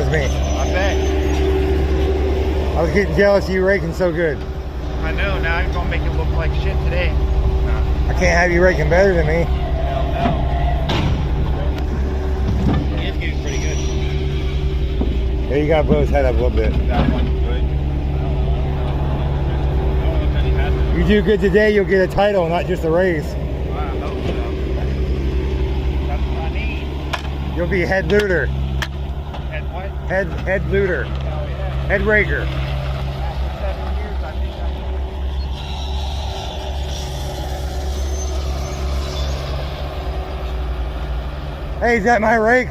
was me. I bet. I was getting jealous of you raking so good. I know, now I'm gonna make it look like shit today. I can't have you raking better than me. Hell no. It's getting pretty good. Yeah, you gotta blow his head up a little bit. That one's good. I don't know if any has it. You do good today, you'll get a title, not just a raise. I hope so. That's what I need. You'll be head looter. And what? Head looter. Oh yeah. Head raker. After 7 years, I think I Hey, is that my rake?